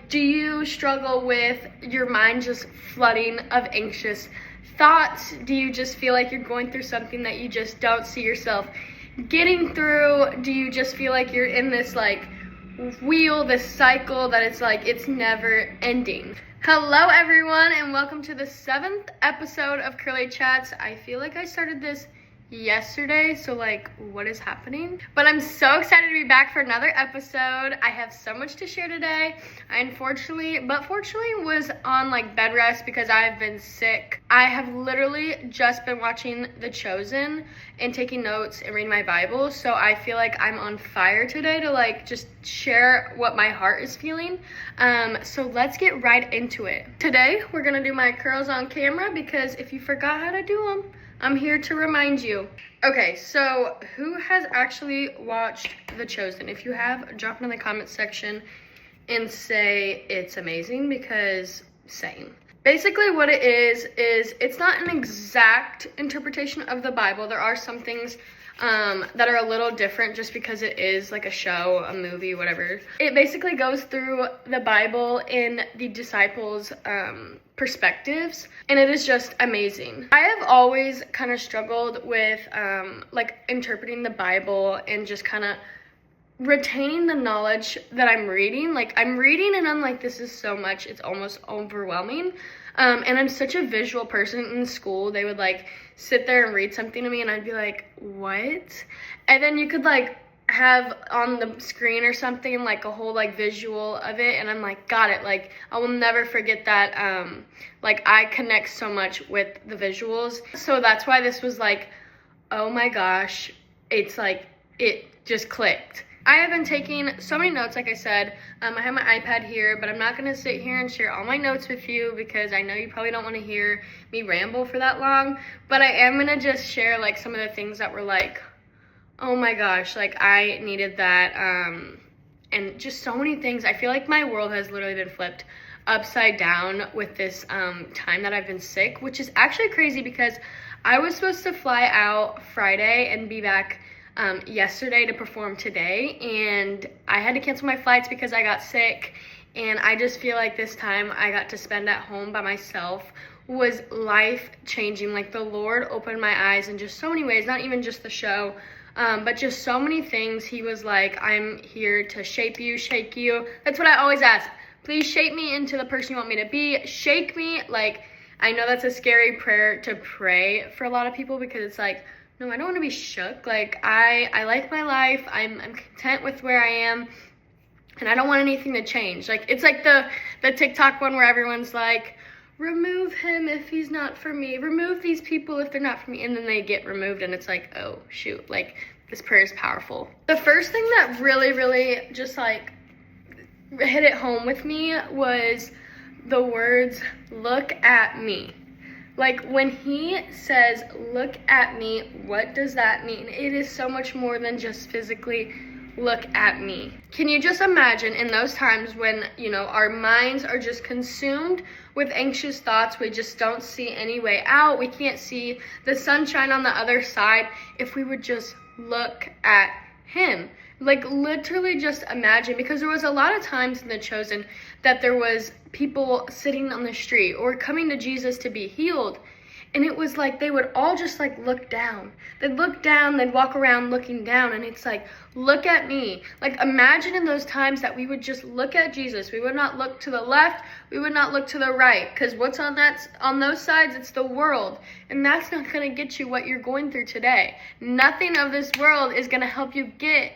do you struggle with your mind just flooding of anxious thoughts? Do you just feel like you're going through something that you just don't see yourself getting through? Do you just feel like you're in this like wheel, this cycle that it's like it's never ending? Hello everyone, and welcome to the 7th episode of Curly Chats. I feel like I started this yesterday, so like what is happening? But I'm so excited to be back for another episode. I have so much to share today. I fortunately was on like bed rest because I've been sick. I have literally just been watching The Chosen and taking notes and reading my Bible, so I feel like I'm on fire today to like just share what my heart is feeling. So let's get right into it. Today we're gonna do my curls on camera because if you forgot how to do them, I'm here to remind you. Okay, so who has actually watched The Chosen? If you have, drop it in the comment section and say it's amazing, because same. Basically what it is it's not an exact interpretation of the Bible. There are some things that are a little different just because it is like a show, a movie, whatever. It basically goes through the Bible in the disciples' perspectives, and it is just amazing. I have always kind of struggled with like interpreting the Bible and just kind of retaining the knowledge that I'm reading. Like I'm reading and I'm like, this is so much, it's almost overwhelming. And I'm such a visual person. In school, they would like sit there and read something to me and I'd be like, what? And then you could like have on the screen or something like a whole like visual of it, and I'm like, got it. Like I will never forget that. Like I connect so much with the visuals. So that's why this was like, oh my gosh, it's like it just clicked. I have been taking so many notes, like I said. I have my iPad here, but I'm not going to sit here and share all my notes with you because I know you probably don't want to hear me ramble for that long. But I am going to just share like some of the things that were like, oh my gosh, like I needed that. And just so many things. I feel like my world has literally been flipped upside down with this time that I've been sick, which is actually crazy because I was supposed to fly out Friday and be back yesterday to perform today, and I had to cancel my flights because I got sick. And I just feel like this time I got to spend at home by myself was life-changing. Like the Lord opened my eyes in just so many ways, not even just the show, but just so many things. He was like, I'm here to shape you, shake you. That's what I always ask. Please shape me into the person you want me to be. Shake me. Like, I know that's a scary prayer to pray for a lot of people because it's like, no, I don't want to be shook. Like, I like my life. I'm content with where I am, and I don't want anything to change. Like, it's like the TikTok one where everyone's like, remove him if he's not for me. Remove these people if they're not for me. And then they get removed, and it's like, oh, shoot. Like, this prayer is powerful. The first thing that really, really just, like, hit it home with me was the words, look at me. Like, when he says, look at me, what does that mean? It is so much more than just physically look at me. Can you just imagine in those times when, you know, our minds are just consumed with anxious thoughts, we just don't see any way out, we can't see the sunshine on the other side, if we would just look at him. Like, literally just imagine, because there was a lot of times in The Chosen that there was people sitting on the street or coming to Jesus to be healed, and it was like they would all just like look down. They'd look down, they'd walk around looking down, and it's like, look at me. Like, imagine in those times that we would just look at Jesus. We would not look to the left, we would not look to the right, because what's on those sides? It's the world, and that's not going to get you what you're going through today. Nothing of this world is going to help you get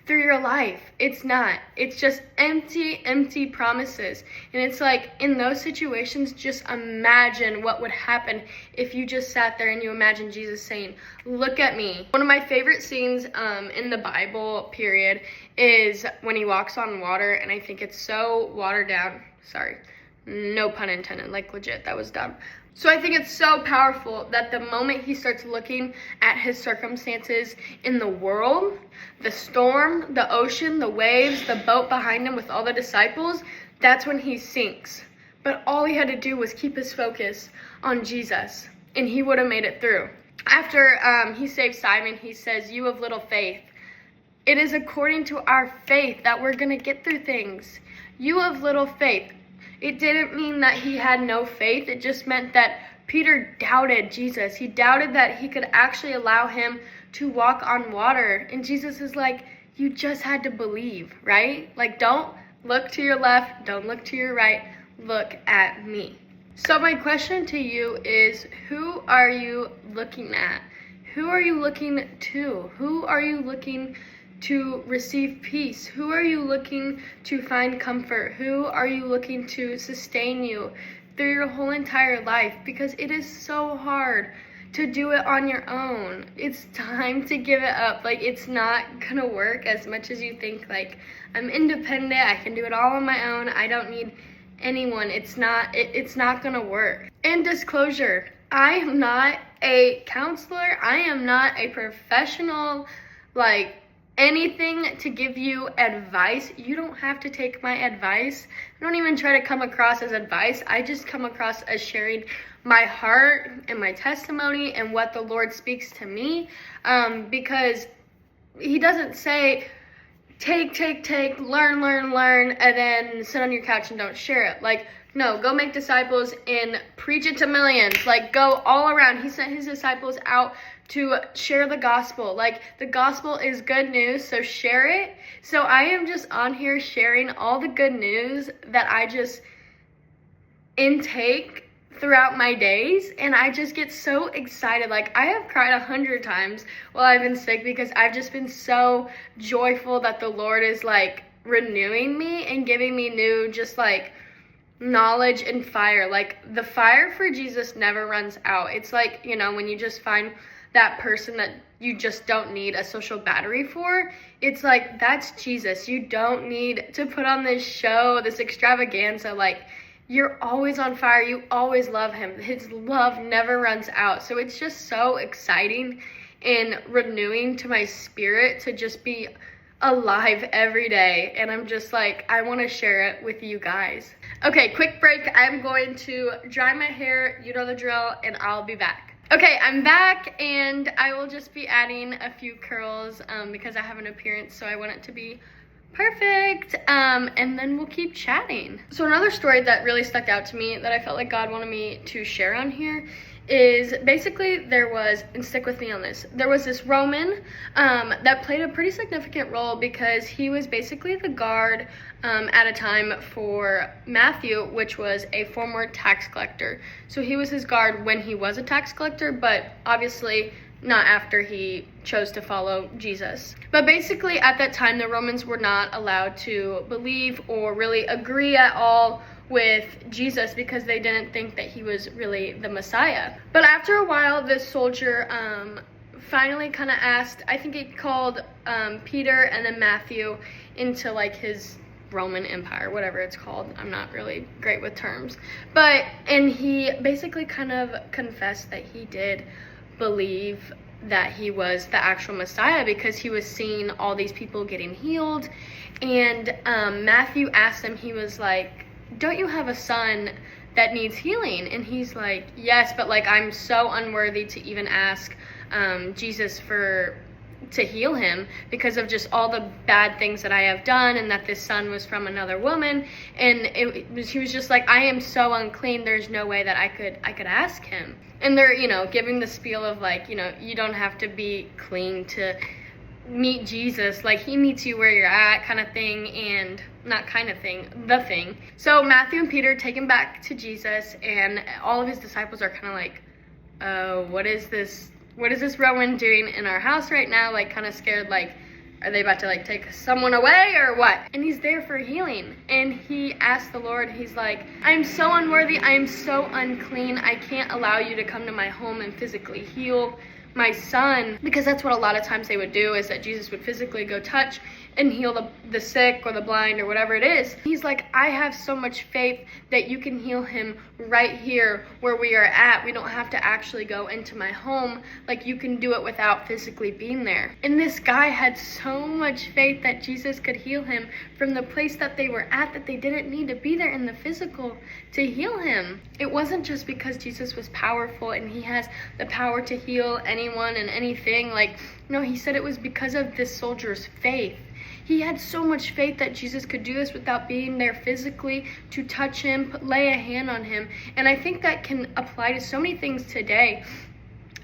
through your life. It's not. It's just empty promises. And it's like, in those situations, just imagine what would happen if you just sat there and you imagine Jesus saying, look at me. One of my favorite scenes in the Bible, period, is when he walks on water, and I think it's so watered down. Sorry, no pun intended, like legit, that was dumb. So I think it's so powerful that the moment he starts looking at his circumstances in the world, the storm, the ocean, the waves, the boat behind him with all the disciples, that's when he sinks. But all he had to do was keep his focus on Jesus, and he would have made it through. After he saves Simon, he says, you have little faith. It is according to our faith that we're going to get through things. you of little faith. It didn't mean that he had no faith. It just meant that Peter doubted Jesus. He doubted that he could actually allow him to walk on water. And Jesus is like, you just had to believe, right? Like, don't look to your left, don't look to your right, look at me. So my question to you is, who are you looking at? Who are you looking to? Who are you looking to receive peace? Who are you looking to find comfort? Who are you looking to sustain you through your whole entire life? Because it is so hard to do it on your own. It's time to give it up. Like, it's not gonna work as much as you think. Like, I'm independent, I can do it all on my own, I don't need anyone. It's not gonna work. And disclosure, I am not a counselor, I am not a professional, like, anything to give you advice. You don't have to take my advice. I don't even try to come across as advice. I just come across as sharing my heart and my testimony and what the Lord speaks to me, because he doesn't say take, learn, and then sit on your couch and don't share it. Like, no, go make disciples and preach it to millions. Like, go all around. He sent his disciples out to share the gospel. Like, the gospel is good news, so share it. So I am just on here sharing all the good news that I just intake throughout my days, and I just get so excited. Like, I have cried 100 times while I've been sick because I've just been so joyful that the Lord is, like, renewing me and giving me new, just, like, knowledge and fire. Like, the fire for Jesus never runs out. It's like, you know, when you just find that person that you just don't need a social battery for, it's like, that's Jesus. You don't need to put on this show, this extravaganza. Like, you're always on fire. You always love him. His love never runs out. So it's just so exciting and renewing to my spirit to just be alive every day. And I'm just like, I want to share it with you guys. Okay, quick break. I'm going to dry my hair. You know the drill, and I'll be back. Okay, I'm back, and I will just be adding a few curls because I have an appearance, so I want it to be perfect, and then we'll keep chatting. So another story that really stuck out to me that I felt like God wanted me to share on here is basically there was, and stick with me on this, there was this Roman that played a pretty significant role because he was basically the guard at a time for Matthew, which was a former tax collector. So he was his guard when he was a tax collector, but obviously not after he chose to follow Jesus. But basically at that time, the Romans were not allowed to believe or really agree at all with Jesus because they didn't think that he was really the Messiah. But after a while, this soldier finally kind of asked, I think he called Peter and then Matthew into like his Roman Empire, whatever it's called. I'm not really great with terms. And he basically kind of confessed that he did believe that he was the actual Messiah because he was seeing all these people getting healed. And Matthew asked him, he was like, don't you have a son that needs healing? And he's like, yes, but like I'm so unworthy to even ask Jesus to heal him because of just all the bad things that I have done, and that this son was from another woman. And he was just like, I am so unclean, there's no way that I could ask him. And they're, you know, giving the spiel of like, you know, you don't have to be clean to meet Jesus, like he meets you where you're at, kind of thing. And not kind of thing, the thing. So Matthew and Peter take him back to Jesus, and all of his disciples are kind of like, what is this Roman doing in our house right now? Like, kind of scared, like, are they about to like take someone away or what? And he's there for healing. And he asked the Lord, he's like, I'm so unworthy, I am so unclean, I can't allow you to come to my home and physically heal my son. Because that's what a lot of times they would do, is that Jesus would physically go touch and heal the sick or the blind or whatever it is. He's like, I have so much faith that you can heal him right here where we are at. We don't have to actually go into my home. Like, you can do it without physically being there. And this guy had so much faith that Jesus could heal him from the place that they were at, that they didn't need to be there in the physical to heal him. It wasn't just because Jesus was powerful and he has the power to heal anyone and anything. Like, no, he said it was because of this soldier's faith. He had so much faith that Jesus could do this without being there physically to touch him, lay a hand on him. And I think that can apply to so many things today,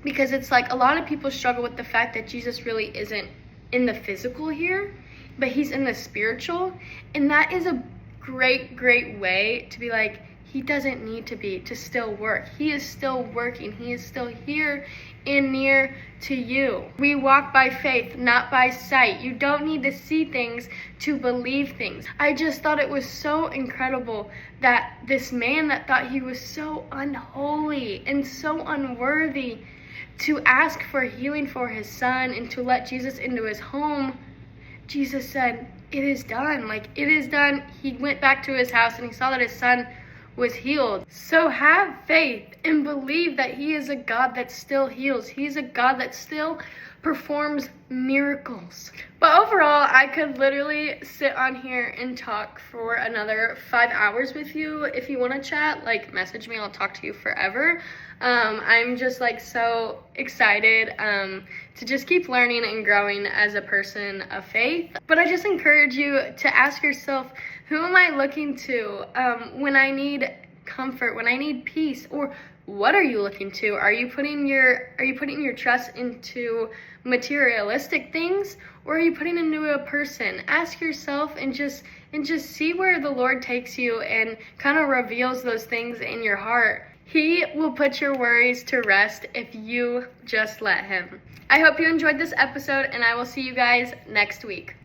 because it's like a lot of people struggle with the fact that Jesus really isn't in the physical here, but he's in the spiritual. And that is a great way to be like, he doesn't need to still work. He is still working. He is still here and near to you. We walk by faith, not by sight. You don't need to see things to believe things. I just thought it was so incredible that this man that thought he was so unholy and so unworthy to ask for healing for his son and to let Jesus into his home, Jesus said, it is done. Like, it is done. He went back to his house and he saw that his son was healed. So have faith and believe that he is a God that still heals. He's a God that still performs miracles. But overall, I could literally sit on here and talk for another 5 hours with you. If you want to chat, like, message me. I'll talk to you forever. I'm just like so excited to just keep learning and growing as a person of faith. But I just encourage you to ask yourself, who am I looking to when I need comfort, when I need peace? Or what are you looking to? Are you putting your trust into materialistic things, or are you putting it into a person? Ask yourself and just see where the Lord takes you and kind of reveals those things in your heart. He will put your worries to rest if you just let him. I hope you enjoyed this episode, and I will see you guys next week.